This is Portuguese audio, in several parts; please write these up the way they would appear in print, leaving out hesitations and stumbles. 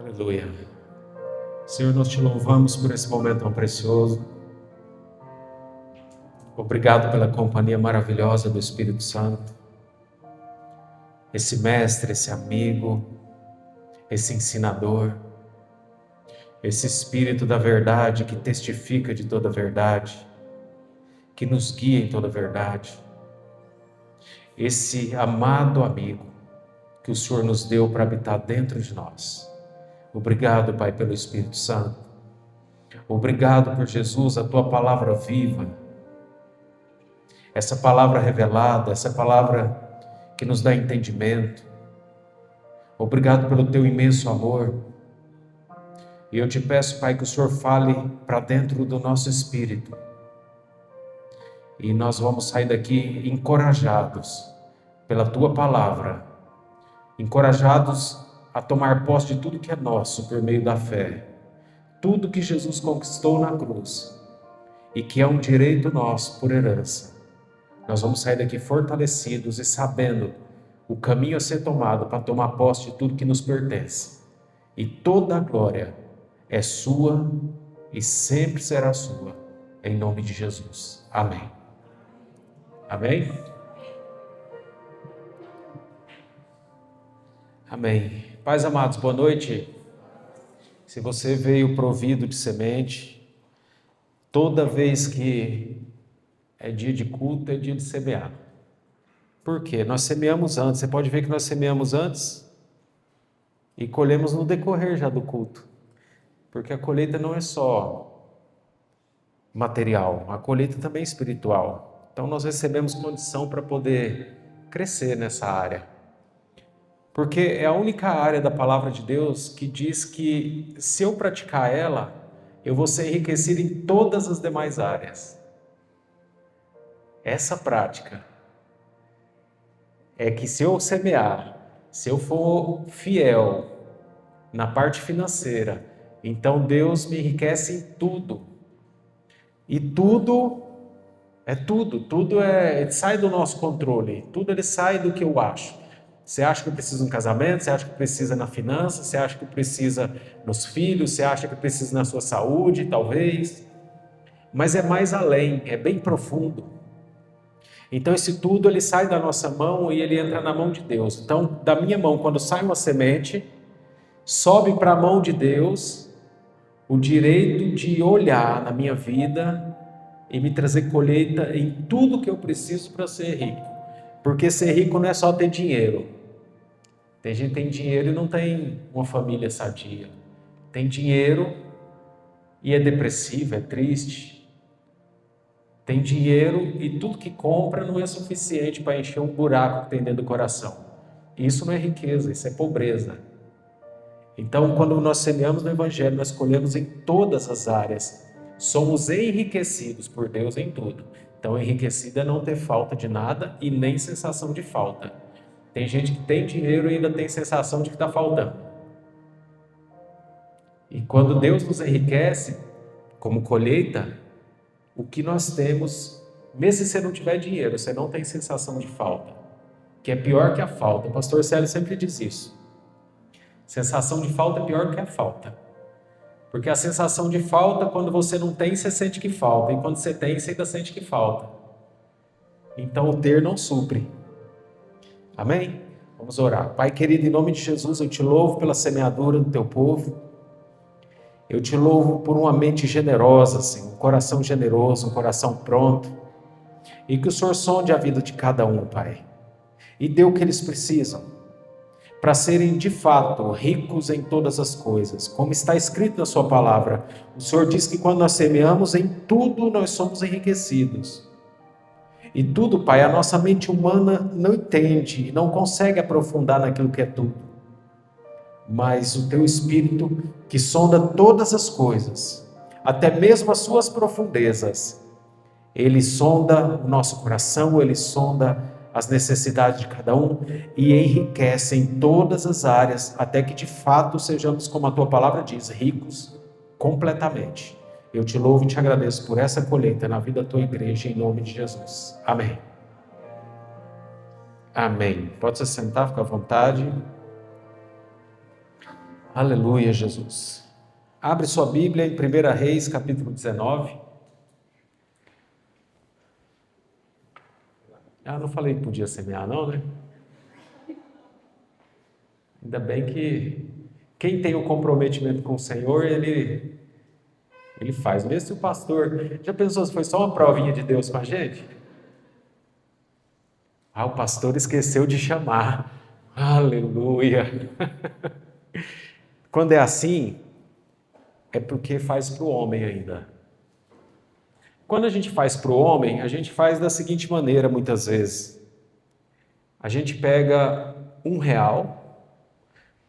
Aleluia. Senhor, nós te louvamos por esse momento tão precioso. Obrigado pela companhia maravilhosa do Espírito Santo. Esse mestre, esse amigo, esse ensinador, esse Espírito da verdade que testifica de toda a verdade, que nos guia em toda a verdade. Esse amado amigo que o Senhor nos deu para habitar dentro de nós. Obrigado, Pai, pelo Espírito Santo. Obrigado por Jesus, a Tua palavra viva. Essa palavra revelada, essa palavra que nos dá entendimento. Obrigado pelo Teu imenso amor. E eu te peço, Pai, que o Senhor fale para dentro do nosso espírito. E nós vamos sair daqui encorajados pela Tua palavra. Encorajados a tomar posse de tudo que é nosso por meio da fé. Tudo que Jesus conquistou na cruz e que é um direito nosso por herança. Nós vamos sair daqui fortalecidos e sabendo o caminho a ser tomado para tomar posse de tudo que nos pertence. E toda a glória é sua e sempre será sua, em nome de Jesus. Amém. Amém? Amém. Pais amados, boa noite. Se você veio provido de semente, toda vez que é dia de culto, é dia de semear. Por quê? Nós semeamos antes. Você pode ver que nós semeamos antes e colhemos no decorrer já do culto. Porque a colheita não é só material, a colheita também é espiritual. Então nós recebemos condição para poder crescer nessa área. Porque é a única área da palavra de Deus que diz que se eu praticar ela, eu vou ser enriquecido em todas as demais áreas. Essa prática é que se eu semear, se eu for fiel na parte financeira, então Deus me enriquece em tudo. E tudo sai do nosso controle, tudo ele sai do que eu acho. Você acha que precisa de um casamento, você acha que precisa na finança, você acha que precisa nos filhos, você acha que precisa na sua saúde, talvez. Mas é mais além, é bem profundo. Então esse tudo ele sai da nossa mão e ele entra na mão de Deus. Então da minha mão, quando sai uma semente, sobe para a mão de Deus o direito de olhar na minha vida e me trazer colheita em tudo que eu preciso para ser rico. Porque ser rico não é só ter dinheiro. Tem gente que tem dinheiro e não tem uma família sadia. Tem dinheiro e é depressivo, é triste. Tem dinheiro e tudo que compra não é suficiente para encher um buraco que tem dentro do coração. Isso não é riqueza, isso é pobreza. Então, quando nós semeamos no Evangelho, nós colhemos em todas as áreas. Somos enriquecidos por Deus em tudo. Então, enriquecido é não ter falta de nada e nem sensação de falta. Tem gente que tem dinheiro e ainda tem sensação de que está faltando. E quando Deus nos enriquece, como colheita, o que nós temos, mesmo se você não tiver dinheiro, você não tem sensação de falta, que é pior que a falta. O pastor Célio sempre diz isso. Sensação de falta é pior que a falta. Porque a sensação de falta, quando você não tem, você sente que falta. E quando você tem, você ainda sente que falta. Então o ter não supre. Amém? Vamos orar. Pai querido, em nome de Jesus, eu te louvo pela semeadura do teu povo. Eu te louvo por uma mente generosa, Senhor, um coração generoso, um coração pronto. E que o Senhor sonde a vida de cada um, Pai. E dê o que eles precisam, para serem de fato ricos em todas as coisas. Como está escrito na sua palavra, o Senhor diz que quando nós semeamos, em tudo nós somos enriquecidos. E tudo, Pai, a nossa mente humana não entende, não consegue aprofundar naquilo que é tudo. Mas o Teu Espírito, que sonda todas as coisas, até mesmo as suas profundezas, Ele sonda o nosso coração, Ele sonda as necessidades de cada um e enriquece em todas as áreas, até que de fato sejamos, como a Tua palavra diz, ricos completamente. Eu te louvo e te agradeço por essa colheita na vida da Tua igreja, em nome de Jesus. Amém. Amém. Pode se sentar, fica à vontade. Aleluia, Jesus. Abre sua Bíblia em 1 Reis, capítulo 19. Não falei que podia semear não, né? Ainda bem que quem tem o comprometimento com o Senhor, ele faz. Mesmo se o pastor... Já pensou se foi só uma provinha de Deus com a gente? O pastor esqueceu de chamar. Aleluia. Quando é assim, é porque faz para o homem ainda. Quando a gente faz para o homem, a gente faz da seguinte maneira, muitas vezes. A gente pega R$1,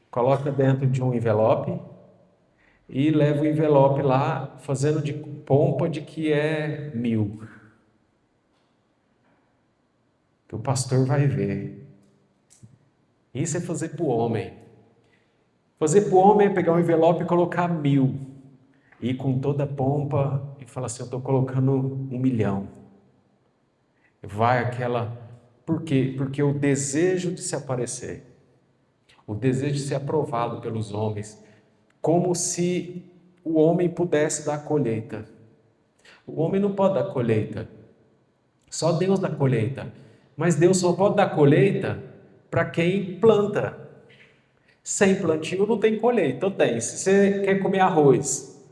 coloca dentro de um envelope e leva o envelope lá, fazendo de pompa de que é 1.000. Que o pastor vai ver. Isso é fazer para o homem. Fazer para o homem é pegar um envelope e colocar 1.000. E com toda a pompa e falar assim, eu estou colocando 1.000.000. Vai aquela... Por quê? Porque o desejo de se aparecer, o desejo de ser aprovado pelos homens, como se o homem pudesse dar colheita. O homem não pode dar colheita. Só Deus dá colheita. Mas Deus só pode dar colheita para quem planta. Sem plantio não tem colheita. Então tem. Se você quer comer arroz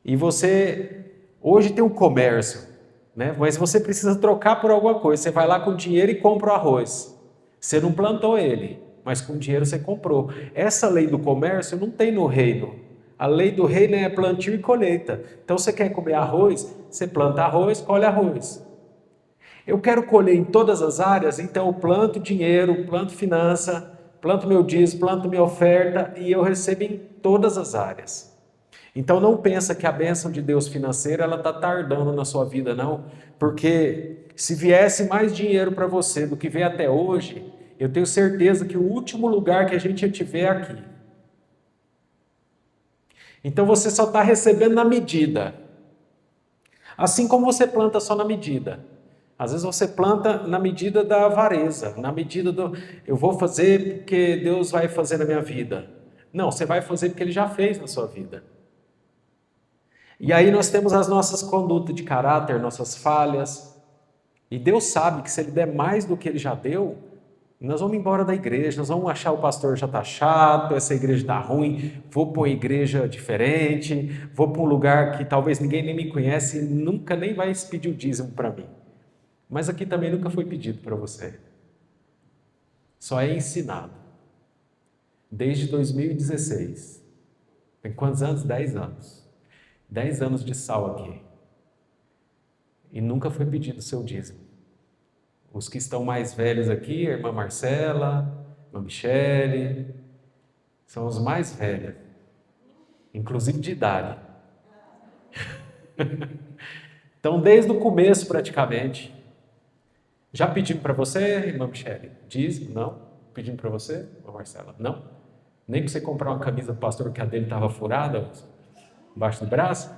e você hoje tem um comércio, né? Mas você precisa trocar por alguma coisa. Você vai lá com dinheiro e compra o arroz. Você não plantou ele, mas com dinheiro você comprou. Essa lei do comércio não tem no reino. A lei do reino é plantio e colheita. Então você quer comer arroz, você planta arroz, colhe arroz. Eu quero colher em todas as áreas, então eu planto dinheiro, planto finança, planto meu dízimo, planto minha oferta e eu recebo em todas as áreas. Então não pensa que a bênção de Deus financeira ela está tardando na sua vida, não. Porque se viesse mais dinheiro para você do que veio até hoje, eu tenho certeza que o último lugar que a gente ia te ver é aqui. Então você só está recebendo na medida. Assim como você planta só na medida. Às vezes você planta na medida da avareza, na medida do eu vou fazer porque Deus vai fazer na minha vida. Não, você vai fazer porque Ele já fez na sua vida. E aí nós temos as nossas condutas de caráter, nossas falhas. E Deus sabe que se Ele der mais do que Ele já deu, nós vamos embora da igreja, nós vamos achar o pastor já está chato, essa igreja está ruim, vou para uma igreja diferente, vou para um lugar que talvez ninguém nem me conhece e nunca nem vai pedir o dízimo para mim. Mas aqui também nunca foi pedido para você. Só é ensinado. Desde 2016. Tem quantos anos? 10 anos. 10 anos de sal aqui. E nunca foi pedido o seu dízimo. Os que estão mais velhos aqui, a irmã Marcela, a irmã Michele, são os mais velhos. Inclusive de idade. Então, desde o começo praticamente... Já pedindo para você, irmã Michele? Dízimo? Não. Pedindo para você, irmã Marcela? Não. Nem para você comprar uma camisa do pastor que a dele estava furada, embaixo do braço?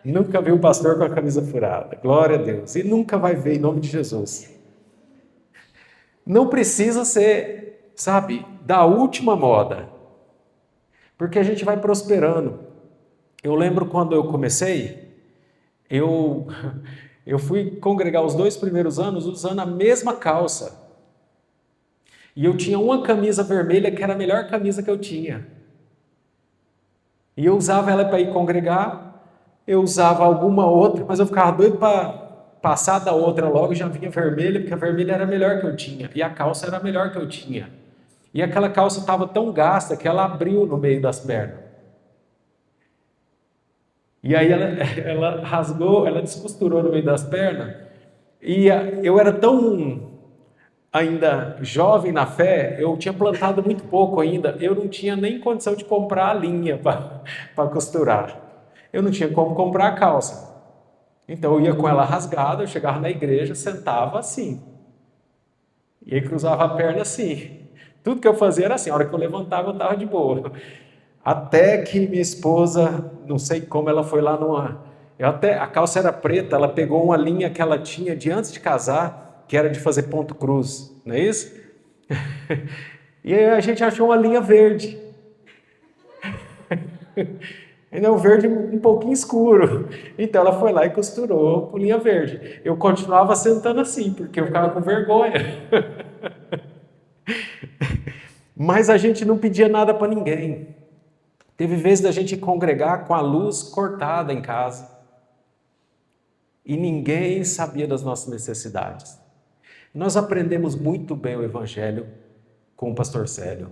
Nunca viu o pastor com a camisa furada. Glória a Deus. E nunca vai ver em nome de Jesus. Não precisa ser, sabe, da última moda. Porque a gente vai prosperando. Eu lembro quando eu comecei, eu fui congregar os 2 primeiros anos usando a mesma calça. E eu tinha uma camisa vermelha que era a melhor camisa que eu tinha. E eu usava ela para ir congregar, eu usava alguma outra, mas eu ficava doido para passar da outra logo e já vinha vermelha, porque a vermelha era a melhor que eu tinha. E a calça era a melhor que eu tinha. E aquela calça estava tão gasta que ela abriu no meio das pernas. E aí ela rasgou, ela descosturou no meio das pernas. E eu era tão ainda jovem na fé, eu tinha plantado muito pouco ainda, eu não tinha nem condição de comprar a linha para costurar. Eu não tinha como comprar a calça. Então eu ia com ela rasgada, eu chegava na igreja, sentava assim. E aí cruzava a perna assim. Tudo que eu fazia era assim, a hora que eu levantava eu estava de boa. Até que minha esposa, não sei como, ela foi lá a calça era preta, ela pegou uma linha que ela tinha de antes de casar, que era de fazer ponto cruz, não é isso? E aí a gente achou uma linha verde. Ainda é um verde um pouquinho escuro. Então ela foi lá e costurou com linha verde. Eu continuava sentando assim, porque eu ficava com vergonha. Mas a gente não pedia nada para ninguém. Teve vezes da gente congregar com a luz cortada em casa. E ninguém sabia das nossas necessidades. Nós aprendemos muito bem o Evangelho com o pastor Célio.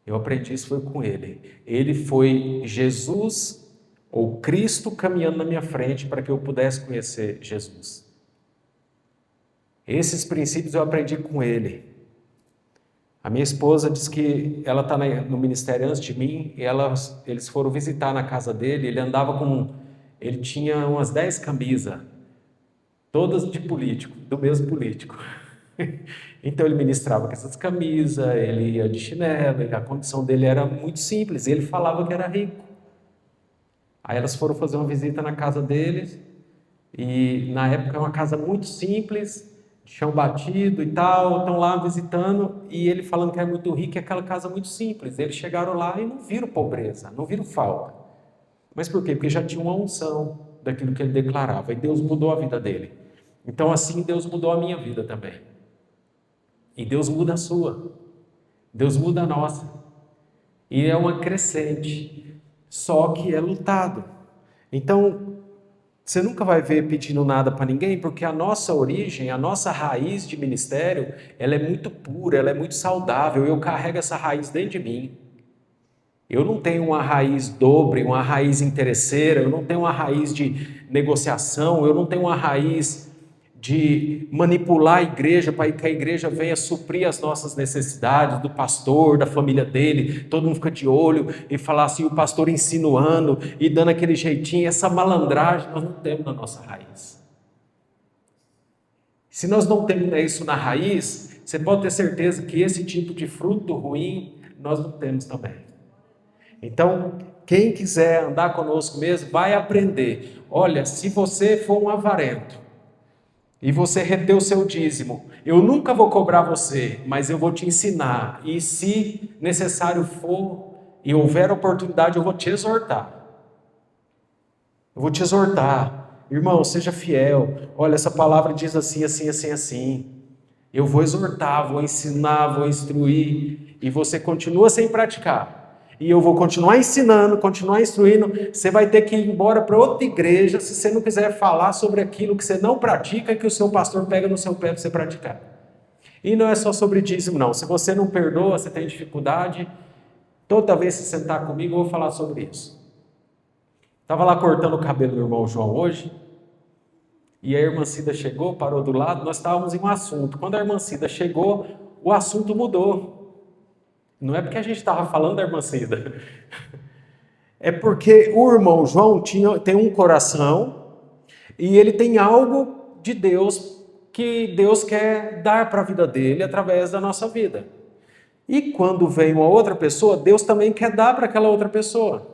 Eu aprendi isso foi com ele. Ele foi Jesus ou Cristo caminhando na minha frente para que eu pudesse conhecer Jesus. Esses princípios eu aprendi com ele. A minha esposa diz que ela está no ministério antes de mim e eles foram visitar na casa dele. Ele tinha umas 10 camisas, todas de político, do mesmo político. Então ele ministrava com essas camisas, ele ia de chinelo, a condição dele era muito simples, ele falava que era rico. Aí elas foram fazer uma visita na casa deles, e na época é uma casa muito simples, de chão batido e tal, estão lá visitando, e ele falando que é muito rico, e aquela casa muito simples. Eles chegaram lá e não viram pobreza, não viram falta. Mas por quê? Porque já tinha uma unção daquilo que ele declarava, e Deus mudou a vida dele. Então assim Deus mudou a minha vida também. E Deus muda a sua, Deus muda a nossa. E é uma crescente, só que é lutado. Então, você nunca vai ver pedindo nada para ninguém, porque a nossa origem, a nossa raiz de ministério, ela é muito pura, ela é muito saudável. Eu carrego essa raiz dentro de mim. Eu não tenho uma raiz dobre, uma raiz interesseira, eu não tenho uma raiz de negociação, eu não tenho uma raiz de manipular a igreja para que a igreja venha suprir as nossas necessidades, do pastor, da família dele, todo mundo fica de olho e falar assim, o pastor insinuando e dando aquele jeitinho, essa malandragem nós não temos na nossa raiz. Se nós não temos isso na raiz, você pode ter certeza que esse tipo de fruto ruim nós não temos também. Então, quem quiser andar conosco mesmo, vai aprender. Olha, se você for um avarento, e você reter o seu dízimo, eu nunca vou cobrar você, mas eu vou te ensinar, e se necessário for, e houver oportunidade, eu vou te exortar. Eu vou te exortar. Irmão, seja fiel. Olha, essa palavra diz assim, assim, assim, assim. Eu vou exortar, vou ensinar, vou instruir, e você continua sem praticar. E eu vou continuar ensinando, continuar instruindo. Você vai ter que ir embora para outra igreja se você não quiser falar sobre aquilo que você não pratica e que o seu pastor pega no seu pé para você praticar. E não é só sobre dízimo, não. Se você não perdoa, você tem dificuldade, toda vez que você sentar comigo, eu vou falar sobre isso. Estava lá cortando o cabelo do irmão João hoje, e a irmã Cida chegou, parou do lado, nós estávamos em um assunto. Quando a irmã Cida chegou, o assunto mudou. Não é porque a gente estava falando da irmã Cida. É porque o irmão João tem um coração e ele tem algo de Deus que Deus quer dar para a vida dele através da nossa vida. E quando vem uma outra pessoa, Deus também quer dar para aquela outra pessoa.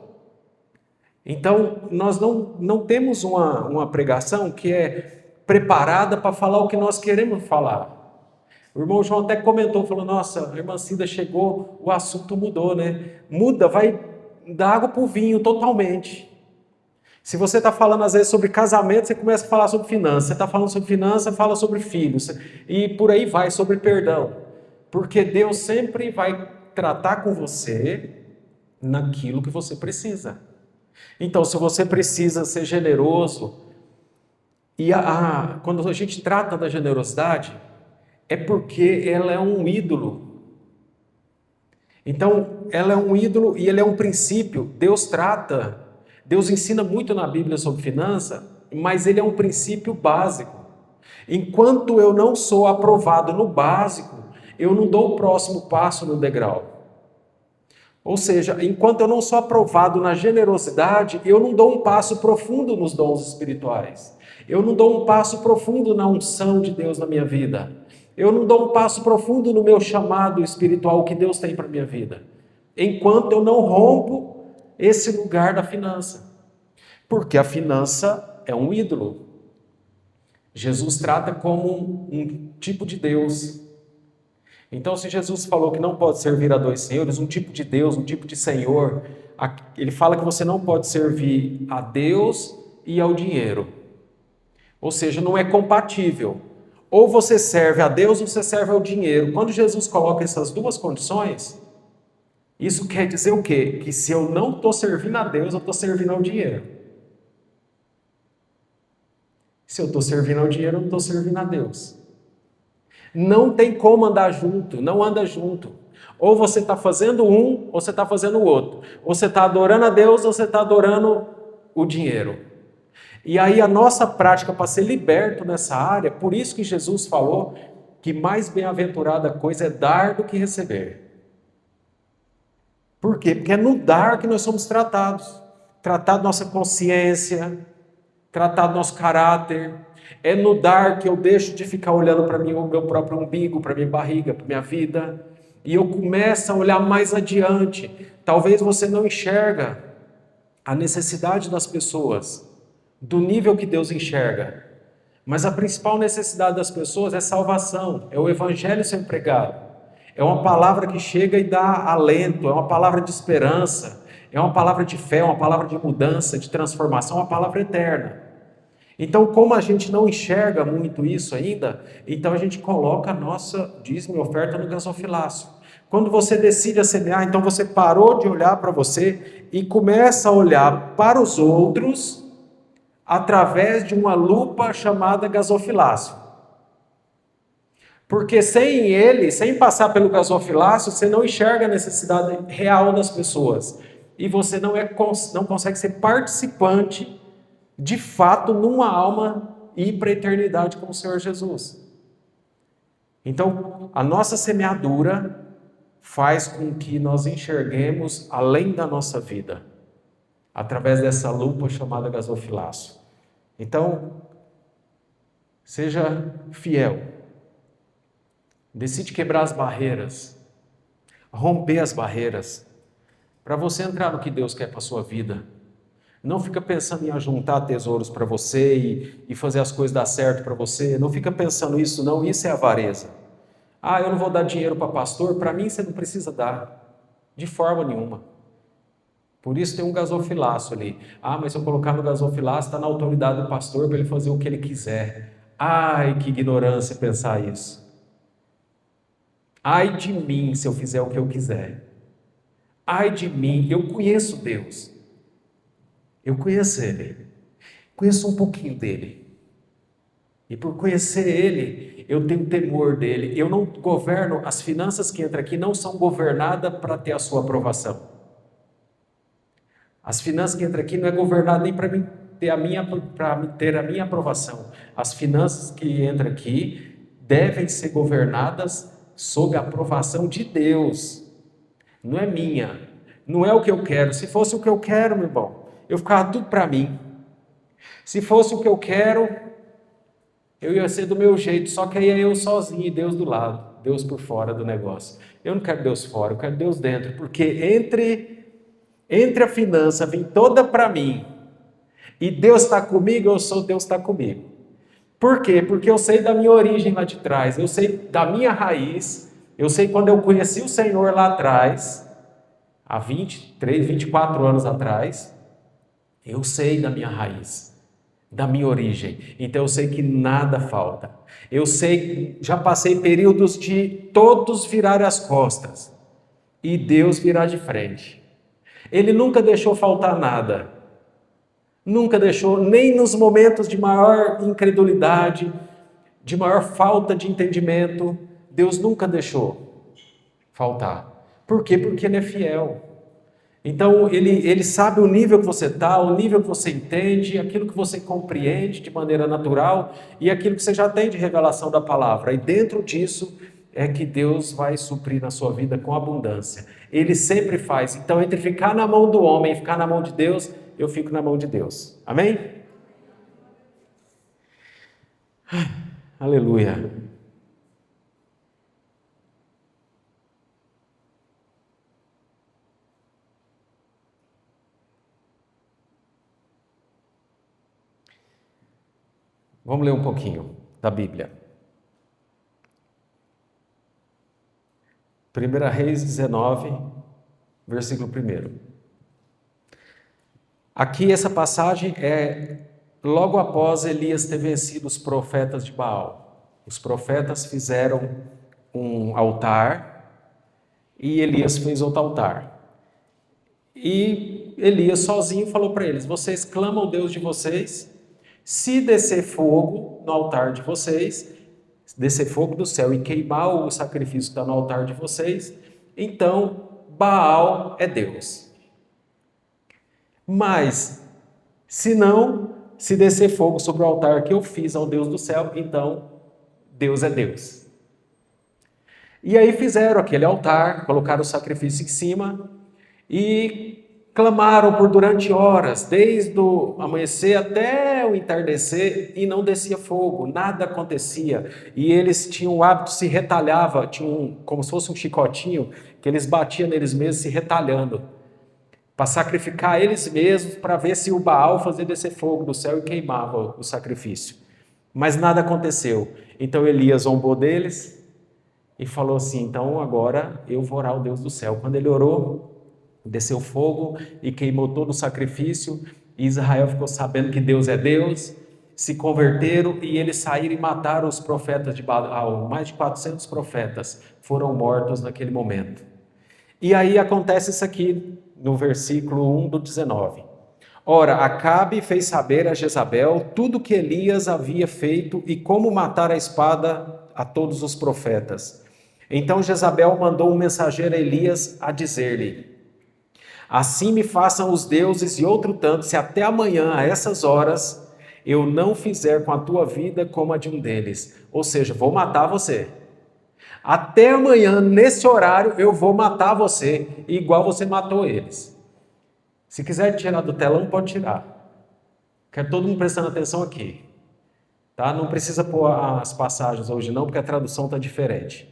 Então, nós não temos uma pregação que é preparada para falar o que nós queremos falar. O irmão João até comentou, falou, nossa, a irmã Cida chegou, o assunto mudou, né? Muda, vai da água para o vinho totalmente. Se você está falando às vezes sobre casamento, você começa a falar sobre finanças. Você está falando sobre finanças, fala sobre filhos. E por aí vai, sobre perdão. Porque Deus sempre vai tratar com você naquilo que você precisa. Então, se você precisa ser generoso, e quando a gente trata da generosidade, é porque ela é um ídolo. Então, ela é um ídolo e ele é um princípio. Deus ensina muito na Bíblia sobre finança, mas ele é um princípio básico. Enquanto eu não sou aprovado no básico, eu não dou o próximo passo no degrau. Ou seja, enquanto eu não sou aprovado na generosidade, eu não dou um passo profundo nos dons espirituais. Eu não dou um passo profundo na unção de Deus na minha vida. Eu não dou um passo profundo no meu chamado espiritual que Deus tem para a minha vida. Enquanto eu não rompo esse lugar da finança. Porque a finança é um ídolo. Jesus trata como um tipo de Deus. Então, se Jesus falou que não pode servir a dois senhores, um tipo de Deus, um tipo de Senhor, Ele fala que você não pode servir a Deus e ao dinheiro. Ou seja, não é compatível. Ou você serve a Deus ou você serve ao dinheiro. Quando Jesus coloca essas duas condições, isso quer dizer o quê? Que se eu não estou servindo a Deus, eu estou servindo ao dinheiro. Se eu estou servindo ao dinheiro, eu não estou servindo a Deus. Não tem como andar junto, não anda junto. Ou você está fazendo um, ou você está fazendo o outro. Ou você está adorando a Deus, ou você está adorando o dinheiro. E aí a nossa prática para ser liberto nessa área, por isso que Jesus falou que mais bem-aventurada coisa é dar do que receber. Por quê? Porque é no dar que nós somos tratados. Tratar da nossa consciência, tratar do nosso caráter. É no dar que eu deixo de ficar olhando para mim, o meu próprio umbigo, para minha barriga, para minha vida. E eu começo a olhar mais adiante. Talvez você não enxerga a necessidade das pessoas, do nível que Deus enxerga. Mas a principal necessidade das pessoas é salvação, é o evangelho ser pregado. É uma palavra que chega e dá alento, é uma palavra de esperança, é uma palavra de fé, uma palavra de mudança, de transformação, uma palavra eterna. Então, como a gente não enxerga muito isso ainda, então a gente coloca a nossa dízimo e oferta no gasofilácio. Quando você decide semear, então você parou de olhar para você e começa a olhar para os outros através de uma lupa chamada gasofilácio. Porque sem ele, sem passar pelo gasofilácio, você não enxerga a necessidade real das pessoas. E você não consegue ser participante, de fato, numa alma e ir para a eternidade com o Senhor Jesus. Então, a nossa semeadura faz com que nós enxerguemos além da nossa vida, através dessa lupa chamada gasofilácio. Então, seja fiel. Decide quebrar as barreiras, romper as barreiras, para você entrar no que Deus quer para a sua vida. Não fica pensando em ajuntar tesouros para você e fazer as coisas dar certo para você. Não fica pensando isso, não. Isso é avareza. Ah, eu não vou dar dinheiro para pastor. Para mim, você não precisa dar. De forma nenhuma. Por isso tem um gasofilácio ali. Ah, mas se eu colocar no gasofilácio, está na autoridade do pastor para ele fazer o que ele quiser. Ai, que ignorância pensar isso. Ai de mim se eu fizer o que eu quiser. Ai de mim, eu conheço Deus. Eu conheço Ele. Conheço um pouquinho dEle. E por conhecer Ele, eu tenho temor dEle. Eu não governo, as finanças que entram aqui não são governadas para ter a sua aprovação. As finanças que entram aqui não é governada nem para ter a minha aprovação. As finanças que entram aqui devem ser governadas sob a aprovação de Deus. Não é minha. Não é o que eu quero. Se fosse o que eu quero, meu irmão, eu ficava tudo para mim. Se fosse o que eu quero, eu ia ser do meu jeito, só que aí é eu sozinho e Deus do lado, Deus por fora do negócio. Eu não quero Deus fora, eu quero Deus dentro, porque entre a finança vem toda para mim e Deus está comigo, eu sou Deus está comigo. Por quê? Porque eu sei da minha origem lá de trás, eu sei da minha raiz, eu sei quando eu conheci o Senhor lá atrás, há 23, 24 anos atrás, eu sei da minha raiz, da minha origem, então eu sei que nada falta. Eu sei, já passei períodos de todos virarem as costas e Deus virar de frente. Ele nunca deixou faltar nada, nunca deixou, nem nos momentos de maior incredulidade, de maior falta de entendimento, Deus nunca deixou faltar. Por quê? Porque Ele é fiel. Então, ele sabe o nível que você está, o nível que você entende, aquilo que você compreende de maneira natural e aquilo que você já tem de revelação da palavra. E dentro disso é que Deus vai suprir na sua vida com abundância. Ele sempre faz. Então, entre ficar na mão do homem e ficar na mão de Deus, eu fico na mão de Deus. Amém? Aleluia. Vamos ler um pouquinho da Bíblia. 1 Reis 19, versículo 1. Aqui essa passagem é logo após Elias ter vencido os profetas de Baal. Os profetas fizeram um altar e Elias fez outro altar. E Elias sozinho falou para eles: vocês clamam ao Deus de vocês, se descer fogo no altar de vocês, descer fogo do céu e queimar o sacrifício que está no altar de vocês, então Baal é Deus. Mas, se não, se descer fogo sobre o altar que eu fiz ao Deus do céu, então Deus é Deus. E aí fizeram aquele altar, colocaram o sacrifício em cima e clamaram por durante horas, desde o amanhecer até o entardecer, e não descia fogo, nada acontecia. E eles tinham o hábito, se retalhava, tinham como se fosse um chicotinho, que eles batiam neles mesmos se retalhando, para sacrificar eles mesmos, para ver se o Baal fazia descer fogo do céu e queimava o sacrifício. Mas nada aconteceu. Então Elias zombou deles e falou assim: então agora eu vou orar ao Deus do céu. Quando ele orou, desceu fogo e queimou todo o sacrifício, e Israel ficou sabendo que Deus é Deus, se converteram e eles saíram e mataram os profetas de Baal. Mais de 400 profetas foram mortos naquele momento. E aí acontece isso aqui no versículo 1 do 19. Ora, Acabe fez saber a Jezabel tudo que Elias havia feito e como matar a espada a todos os profetas. Então Jezabel mandou um mensageiro a Elias a dizer-lhe: assim me façam os deuses e outro tanto, se até amanhã, a essas horas, eu não fizer com a tua vida como a de um deles. Ou seja, vou matar você. Até amanhã, nesse horário, eu vou matar você, igual você matou eles. Se quiser tirar do telão, pode tirar. Quero todo mundo prestando atenção aqui. Tá? Não precisa pôr as passagens hoje não, porque a tradução está diferente.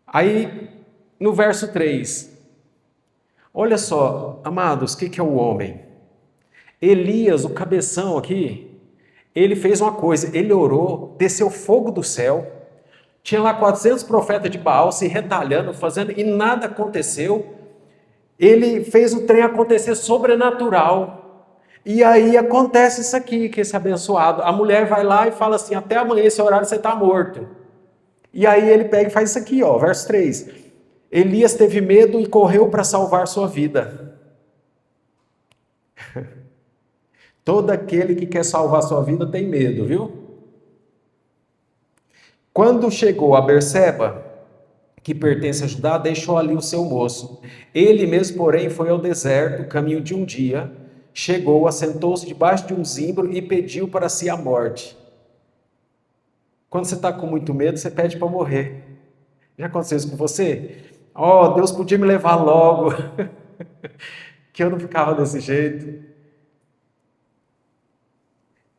Aí, no verso 3, olha só, amados, o que é o homem? Elias, o cabeção aqui, ele fez uma coisa, ele orou, desceu fogo do céu, tinha lá 400 profetas de Baal se retalhando, fazendo, e nada aconteceu. Ele fez o trem acontecer sobrenatural, e aí acontece isso aqui, que esse abençoado, a mulher vai lá e fala assim: até amanhã esse horário você está morto. E aí ele pega e faz isso aqui, ó, verso 3. Elias teve medo e correu para salvar sua vida. Todo aquele que quer salvar sua vida tem medo, viu? Quando chegou a Berseba, que pertence a Judá, deixou ali o seu moço. Ele mesmo, porém, foi ao deserto, caminho de um dia, chegou, assentou-se debaixo de um zimbro e pediu para si a morte. Quando você está com muito medo, você pede para morrer. Já aconteceu isso com você? Oh, Deus podia me levar logo, que eu não ficava desse jeito.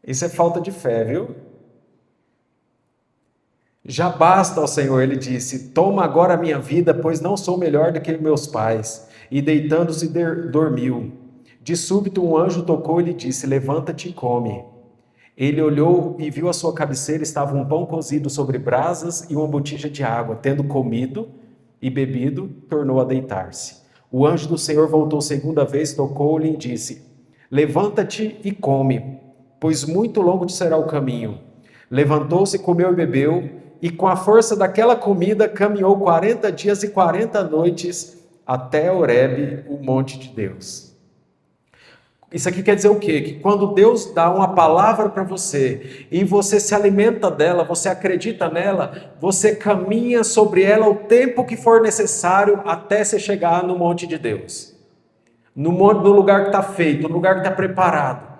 Isso é falta de fé, viu? Já basta, ó Senhor, ele disse, toma agora a minha vida, pois não sou melhor do que meus pais. E deitando-se dormiu. De súbito um anjo tocou e lhe disse, levanta-te e come. Ele olhou e viu à sua cabeceira, estava um pão cozido sobre brasas e uma botija de água. Tendo comido e bebido, tornou a deitar-se. O anjo do Senhor voltou segunda vez, tocou-lhe e disse, levanta-te e come, pois muito longo te será o caminho. Levantou-se, comeu e bebeu, e com a força daquela comida caminhou 40 dias e 40 noites até Horebe, o monte de Deus. Isso aqui quer dizer o quê? Que quando Deus dá uma palavra para você e você se alimenta dela, você acredita nela, você caminha sobre ela o tempo que for necessário até você chegar no monte de Deus. No lugar que está feito, no lugar que está preparado.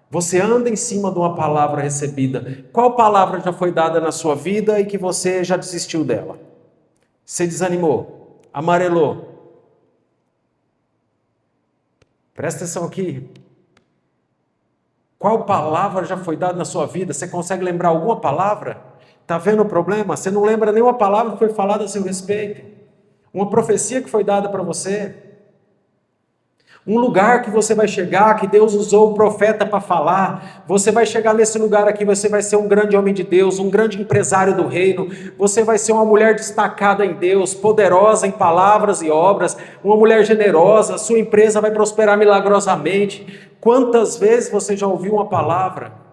Você anda em cima de uma palavra recebida. Qual palavra já foi dada na sua vida e que você já desistiu dela? Você desanimou? Amarelou? Presta atenção aqui. Qual palavra já foi dada na sua vida? Você consegue lembrar alguma palavra? Está vendo o problema? Você não lembra nenhuma palavra que foi falada a seu respeito. Uma profecia que foi dada para você. Um lugar que você vai chegar, que Deus usou o profeta para falar. Você vai chegar nesse lugar aqui, você vai ser um grande homem de Deus, um grande empresário do reino. Você vai ser uma mulher destacada em Deus, poderosa em palavras e obras, uma mulher generosa. Sua empresa vai prosperar milagrosamente. Quantas vezes você já ouviu uma palavra?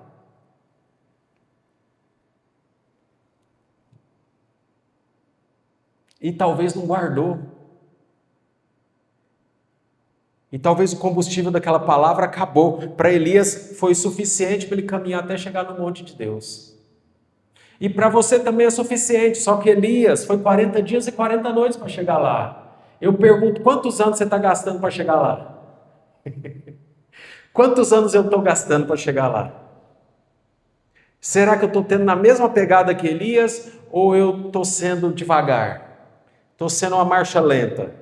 E talvez não guardou. E talvez o combustível daquela palavra acabou. Para Elias foi suficiente para ele caminhar até chegar no monte de Deus. E para você também é suficiente, só que Elias foi 40 dias e 40 noites para chegar lá. Eu pergunto, quantos anos você está gastando para chegar lá? Quantos anos eu estou gastando para chegar lá? Será que eu estou tendo na mesma pegada que Elias ou eu estou sendo devagar? Estou sendo uma marcha lenta?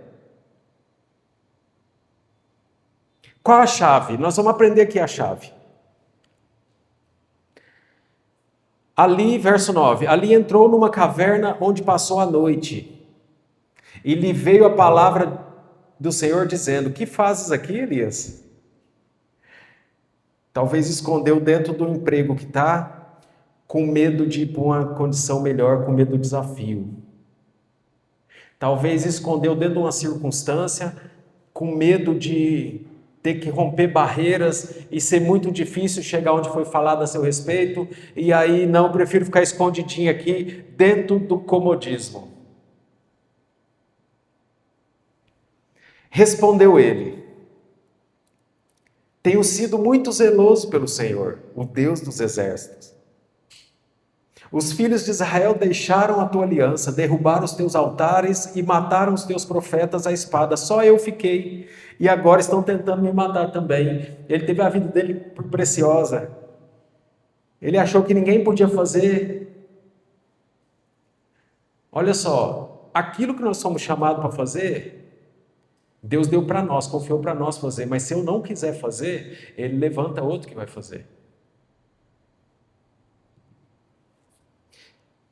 Qual a chave? Nós vamos aprender aqui a chave. Ali, verso 9, ali entrou numa caverna onde passou a noite. E lhe veio a palavra do Senhor dizendo, que fazes aqui, Elias? Talvez escondeu dentro do emprego que está, com medo de ir para uma condição melhor, com medo do desafio. Talvez escondeu dentro de uma circunstância, com medo de ter que romper barreiras e ser muito difícil chegar onde foi falado a seu respeito, e aí não, prefiro ficar escondidinho aqui dentro do comodismo. Respondeu ele, tenho sido muito zeloso pelo Senhor, o Deus dos exércitos. Os filhos de Israel deixaram a tua aliança, derrubaram os teus altares e mataram os teus profetas à espada. Só eu fiquei. E agora estão tentando me matar também. Ele teve a vida dele por preciosa. Ele achou que ninguém podia fazer. Olha só, aquilo que nós somos chamados para fazer, Deus deu para nós, confiou para nós fazer. Mas se eu não quiser fazer, Ele levanta outro que vai fazer.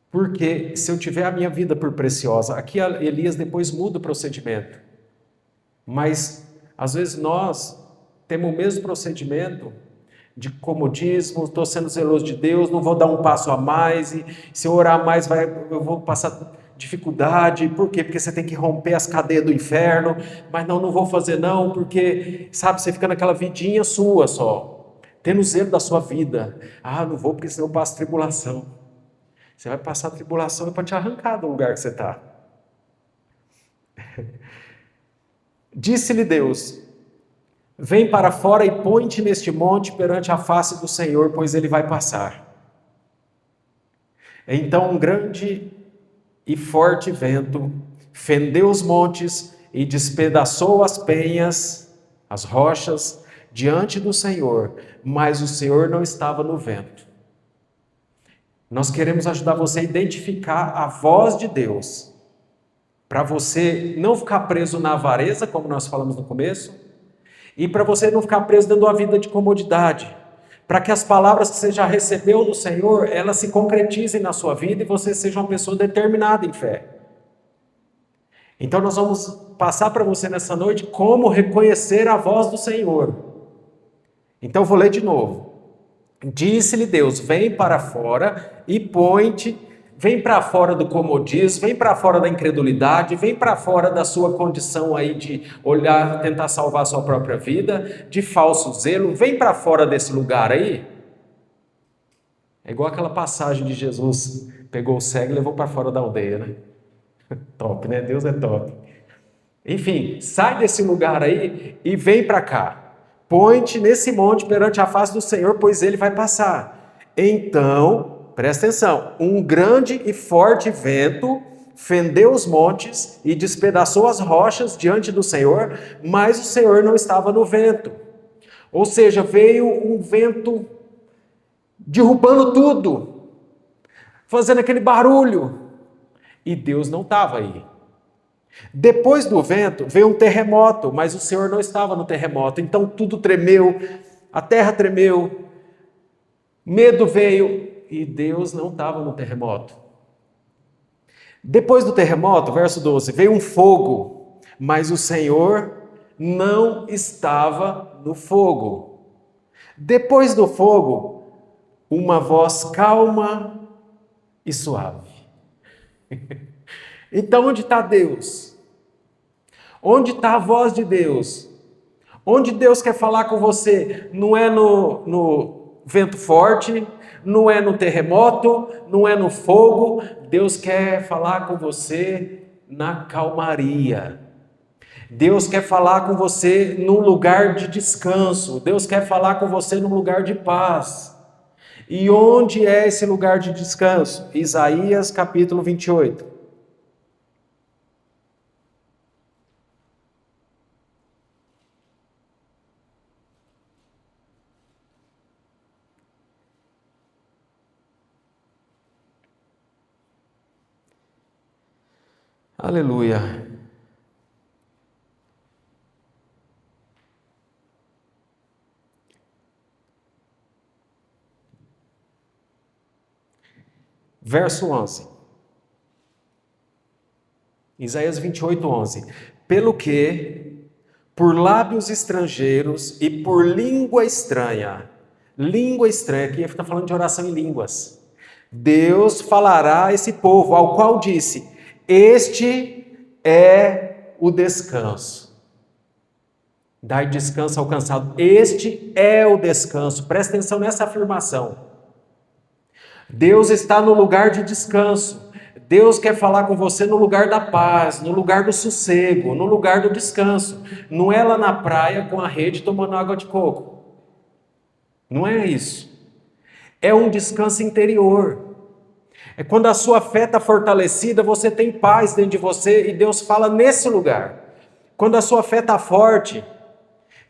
Porque se eu tiver a minha vida por preciosa, aqui Elias depois muda o procedimento. Mas, às vezes, nós temos o mesmo procedimento de comodismo, estou sendo zeloso de Deus, não vou dar um passo a mais, e se eu orar mais eu vou passar dificuldade. Por quê? Porque você tem que romper as cadeias do inferno, mas não vou fazer não, porque, sabe, você fica naquela vidinha sua só, tendo zelo da sua vida. Não vou porque senão eu passo tribulação. Você vai passar a tribulação para te arrancar do lugar que você está. Disse-lhe Deus, vem para fora e põe-te neste monte perante a face do Senhor, pois ele vai passar. Então um grande e forte vento fendeu os montes e despedaçou as penhas, as rochas, diante do Senhor, mas o Senhor não estava no vento. Nós queremos ajudar você a identificar a voz de Deus, para você não ficar preso na avareza, como nós falamos no começo, e para você não ficar preso dentro de uma vida de comodidade, para que as palavras que você já recebeu do Senhor, elas se concretizem na sua vida e você seja uma pessoa determinada em fé. Então nós vamos passar para você nessa noite como reconhecer a voz do Senhor. Então eu vou ler de novo. Disse-lhe Deus, vem para fora e põe-te, vem para fora do comodismo, vem para fora da incredulidade, vem para fora da sua condição aí de olhar, tentar salvar a sua própria vida, de falso zelo, vem para fora desse lugar aí. É igual aquela passagem de Jesus, pegou o cego e levou para fora da aldeia, né? Top, né? Deus é top. Enfim, sai desse lugar aí e vem para cá. Põe-te nesse monte perante a face do Senhor, pois ele vai passar. Então, presta atenção, um grande e forte vento fendeu os montes e despedaçou as rochas diante do Senhor, mas o Senhor não estava no vento. Ou seja, veio um vento derrubando tudo, fazendo aquele barulho, e Deus não estava aí. Depois do vento veio um terremoto, mas o Senhor não estava no terremoto, então tudo tremeu, a terra tremeu, medo veio e Deus não estava no terremoto. Depois do terremoto, verso 12, veio um fogo, mas o Senhor não estava no fogo. Depois do fogo, uma voz calma e suave. Então, onde está Deus? Onde está a voz de Deus? Onde Deus quer falar com você? Não é no vento forte, não é no terremoto, não é no fogo. Deus quer falar com você na calmaria. Deus quer falar com você num lugar de descanso. Deus quer falar com você num lugar de paz. E onde é esse lugar de descanso? Isaías capítulo 28. Aleluia. Verso 11. Isaías 28, 11. Pelo que, por lábios estrangeiros e por língua estranha, aqui está falando de oração em línguas, Deus falará a esse povo, ao qual disse, este é o descanso. Dai descanso ao cansado. Este é o descanso. Presta atenção nessa afirmação. Deus está no lugar de descanso. Deus quer falar com você no lugar da paz, no lugar do sossego, no lugar do descanso. Não é lá na praia com a rede tomando água de coco. Não é isso. É um descanso interior. É quando a sua fé está fortalecida, você tem paz dentro de você e Deus fala nesse lugar. Quando a sua fé está forte,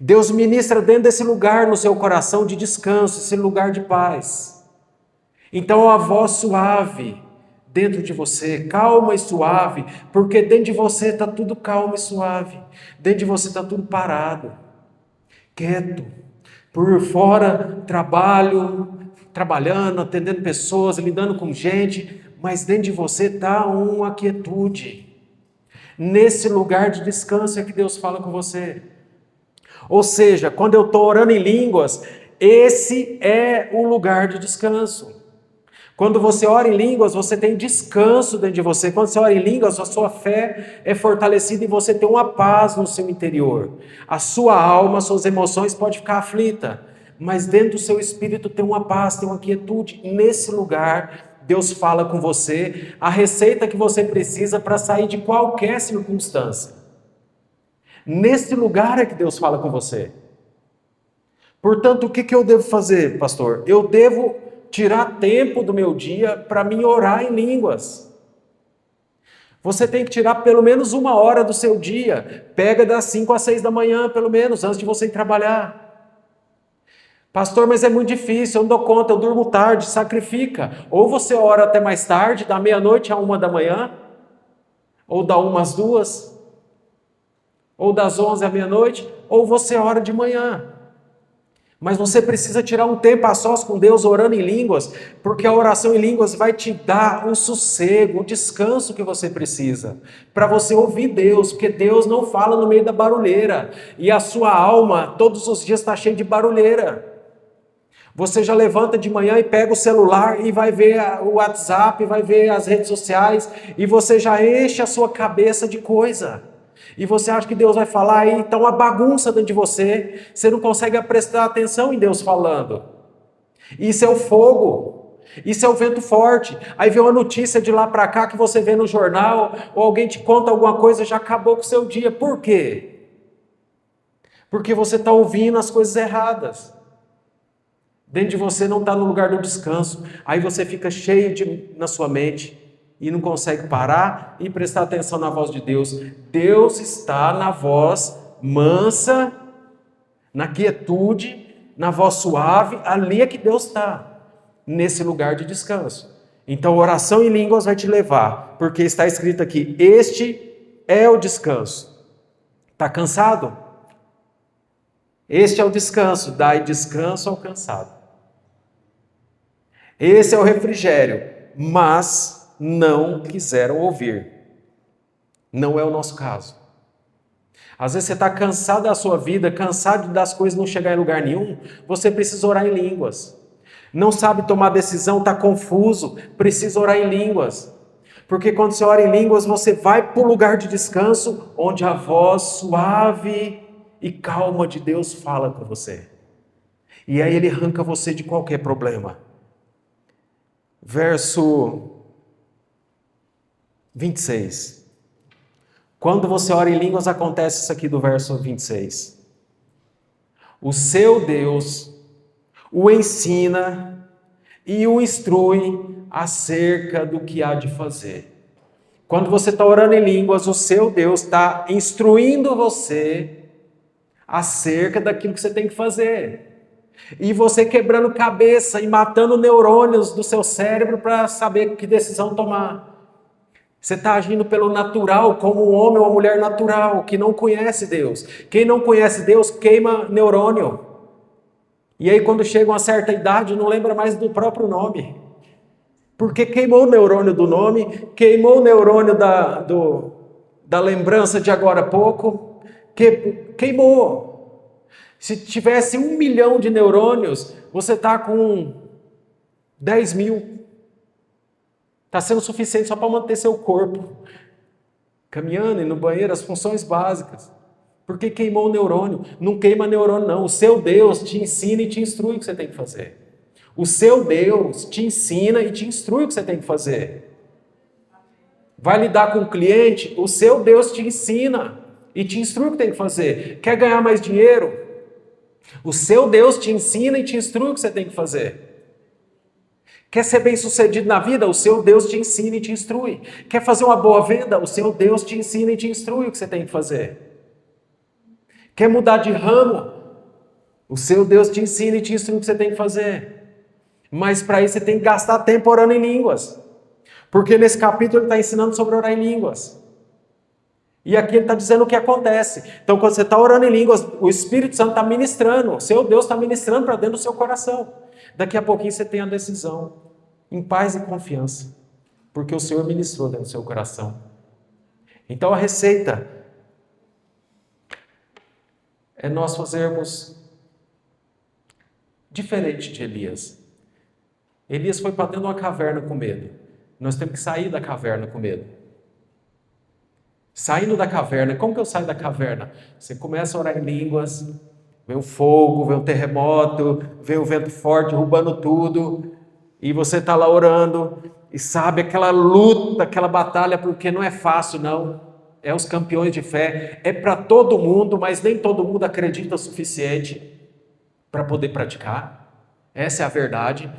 Deus ministra dentro desse lugar no seu coração de descanso, esse lugar de paz. Então a voz suave dentro de você, calma e suave, porque dentro de você está tudo calmo e suave, dentro de você está tudo parado, quieto. Por fora, trabalhando, atendendo pessoas, lidando com gente, mas dentro de você está uma quietude. Nesse lugar de descanso é que Deus fala com você. Ou seja, quando eu estou orando em línguas, esse é o lugar de descanso. Quando você ora em línguas, você tem descanso dentro de você. Quando você ora em línguas, a sua fé é fortalecida e você tem uma paz no seu interior. A sua alma, suas emoções podem ficar aflita, mas dentro do seu espírito tem uma paz, tem uma quietude. Nesse lugar, Deus fala com você a receita que você precisa para sair de qualquer circunstância. Nesse lugar é que Deus fala com você. Portanto, o que eu devo fazer, pastor? Eu devo tirar tempo do meu dia para mim orar em línguas. Você tem que tirar pelo menos 1 hora do seu dia. Pega das 5 às 6 da manhã, pelo menos, antes de você ir trabalhar. Pastor, mas é muito difícil, eu não dou conta, eu durmo tarde, sacrifica. Ou você ora até mais tarde, da meia-noite à 1 da manhã, ou da 1 às 2, ou das 11 à meia-noite, ou você ora de manhã. Mas você precisa tirar um tempo a sós com Deus orando em línguas, porque a oração em línguas vai te dar o sossego, o descanso que você precisa, para você ouvir Deus, porque Deus não fala no meio da barulheira, e a sua alma todos os dias está cheia de barulheira. Você já levanta de manhã e pega o celular e vai ver o WhatsApp, vai ver as redes sociais, e você já enche a sua cabeça de coisa. E você acha que Deus vai falar e está uma bagunça dentro de você, você não consegue prestar atenção em Deus falando. Isso é o fogo, isso é o vento forte. Aí vem uma notícia de lá para cá que você vê no jornal, ou alguém te conta alguma coisa, já acabou com o seu dia. Por quê? Porque você está ouvindo as coisas erradas. Dentro de você não está no lugar do descanso. Aí você fica cheio na sua mente e não consegue parar e prestar atenção na voz de Deus. Deus está na voz mansa, na quietude, na voz suave, ali é que Deus está, nesse lugar de descanso. Então, oração em línguas vai te levar, porque está escrito aqui, este é o descanso. Está cansado? Este é o descanso, dai descanso ao cansado. Esse é o refrigério, mas não quiseram ouvir. Não é o nosso caso. Às vezes você está cansado da sua vida, cansado das coisas não chegar em lugar nenhum, você precisa orar em línguas. Não sabe tomar decisão, está confuso, precisa orar em línguas. Porque quando você ora em línguas, você vai para o lugar de descanso, onde a voz suave e calma de Deus fala com você. E aí ele arranca você de qualquer problema. Verso 26. Quando você ora em línguas, acontece isso aqui do verso 26. O seu Deus o ensina e o instrui acerca do que há de fazer. Quando você está orando em línguas, o seu Deus está instruindo você acerca daquilo que você tem que fazer. E você quebrando cabeça e matando neurônios do seu cérebro para saber que decisão tomar. Você está agindo pelo natural, como um homem ou uma mulher natural, que não conhece Deus. Quem não conhece Deus queima neurônio. E aí quando chega uma certa idade, não lembra mais do próprio nome. Porque queimou o neurônio do nome, queimou o neurônio da lembrança de agora há pouco, queimou. Se tivesse 1 milhão de neurônios, você está com 10 mil. Está sendo suficiente só para manter seu corpo caminhando e no banheiro, as funções básicas. Porque queimou o neurônio. Não queima neurônio, não. O seu Deus te ensina e te instrui o que você tem que fazer. O seu Deus te ensina e te instrui o que você tem que fazer. Vai lidar com o cliente, o seu Deus te ensina e te instrui o que tem que fazer. Quer ganhar mais dinheiro? O seu Deus te ensina e te instrui o que você tem que fazer. Quer ser bem-sucedido na vida? O seu Deus te ensina e te instrui. Quer fazer uma boa venda? O seu Deus te ensina e te instrui o que você tem que fazer. Quer mudar de ramo? O seu Deus te ensina e te instrui o que você tem que fazer. Mas para isso você tem que gastar tempo orando em línguas. Porque nesse capítulo ele está ensinando sobre orar em línguas. E aqui ele está dizendo o que acontece. Então quando você está orando em línguas, o Espírito Santo está ministrando. O seu Deus está ministrando para dentro do seu coração. Daqui a pouquinho você tem a decisão, em paz e confiança, porque o Senhor ministrou dentro do seu coração. Então a receita é nós fazermos diferente de Elias. Elias foi para dentro de uma caverna com medo. Nós temos que sair da caverna com medo. Saindo da caverna, como que eu saio da caverna? Você começa a orar em línguas, vem o fogo, vem o terremoto, vem o vento forte derrubando tudo, e você está lá orando, e sabe aquela luta, aquela batalha, porque não é fácil não, é os campeões de fé, é para todo mundo, mas nem todo mundo acredita o suficiente para poder praticar, essa é a verdade.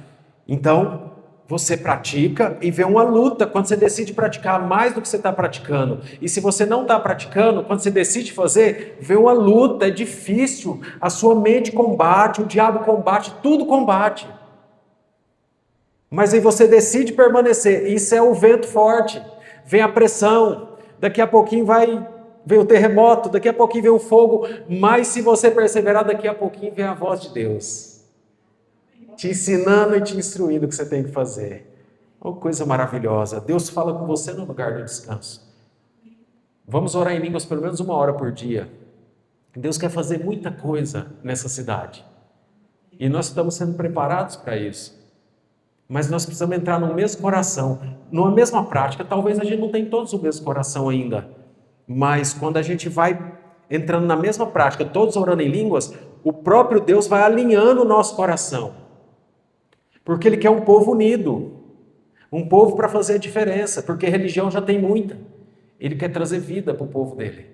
Então, você pratica e vê uma luta quando você decide praticar mais do que você está praticando. E se você não está praticando, quando você decide fazer, vê uma luta, é difícil. A sua mente combate, o diabo combate, tudo combate. Mas aí você decide permanecer. Isso é o vento forte. Vem a pressão. Daqui a pouquinho vem o terremoto, daqui a pouquinho vem o fogo. Mas se você perseverar, daqui a pouquinho vem a voz de Deus. Te ensinando e te instruindo o que você tem que fazer. Uma coisa maravilhosa. Deus fala com você no lugar do descanso. Vamos orar em línguas pelo menos 1 hora por dia. Deus quer fazer muita coisa nessa cidade. E nós estamos sendo preparados para isso. Mas nós precisamos entrar no mesmo coração, numa mesma prática. Talvez a gente não tenha todos o mesmo coração ainda. Mas quando a gente vai entrando na mesma prática, todos orando em línguas, o próprio Deus vai alinhando o nosso coração. Porque Ele quer um povo unido, um povo para fazer a diferença, porque religião já tem muita. Ele quer trazer vida para o povo dele.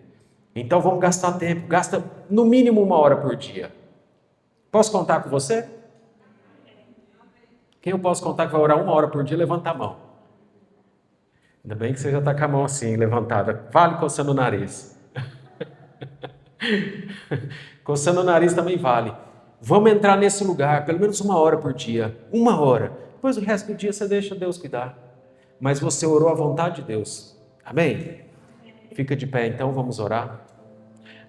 Então vamos gastar tempo, gasta no mínimo 1 hora por dia. Posso contar com você? Quem eu posso contar que vai orar 1 hora por dia, levanta a mão. Ainda bem que você já está com a mão assim, levantada. Vale coçando o nariz. Coçando o nariz também vale. Vamos entrar nesse lugar, pelo menos 1 hora por dia. 1 hora. Depois o resto do dia você deixa Deus cuidar. Mas você orou à vontade de Deus. Amém? Fica de pé então, vamos orar.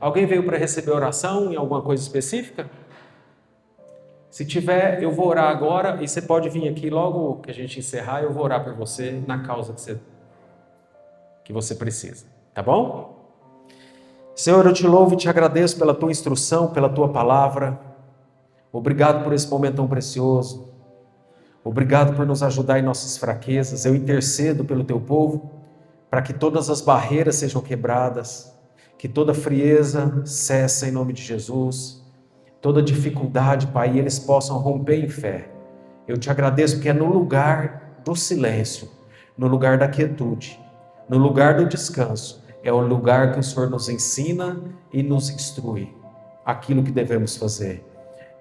Alguém veio para receber oração em alguma coisa específica? Se tiver, eu vou orar agora e você pode vir aqui logo que a gente encerrar, eu vou orar por você na causa que você precisa. Tá bom? Senhor, eu te louvo e te agradeço pela tua instrução, pela tua palavra. Obrigado por esse momento tão precioso. Obrigado por nos ajudar em nossas fraquezas. Eu intercedo pelo teu povo, para que todas as barreiras sejam quebradas, que toda frieza cesse em nome de Jesus, toda dificuldade, Pai, eles possam romper em fé. Eu te agradeço porque é no lugar do silêncio, no lugar da quietude, no lugar do descanso, é o lugar que o Senhor nos ensina e nos instrui aquilo que devemos fazer.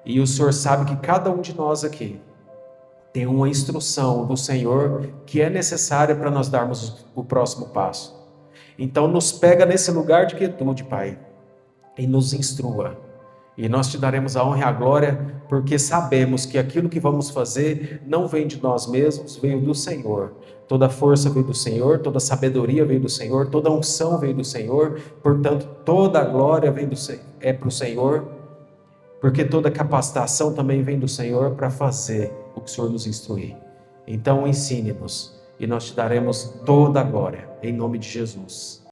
E o Senhor sabe que cada um de nós aqui tem uma instrução do Senhor que é necessária para nós darmos o próximo passo. Então nos pega nesse lugar de quietude, Pai, e nos instrua. E nós te daremos a honra e a glória, porque sabemos que aquilo que vamos fazer não vem de nós mesmos, veio do Senhor. Toda força veio do Senhor, toda sabedoria veio do Senhor, toda unção veio do Senhor, portanto toda a glória é para o Senhor, porque toda capacitação também vem do Senhor para fazer o que o Senhor nos instruir. Então ensine-nos e nós te daremos toda a glória, em nome de Jesus.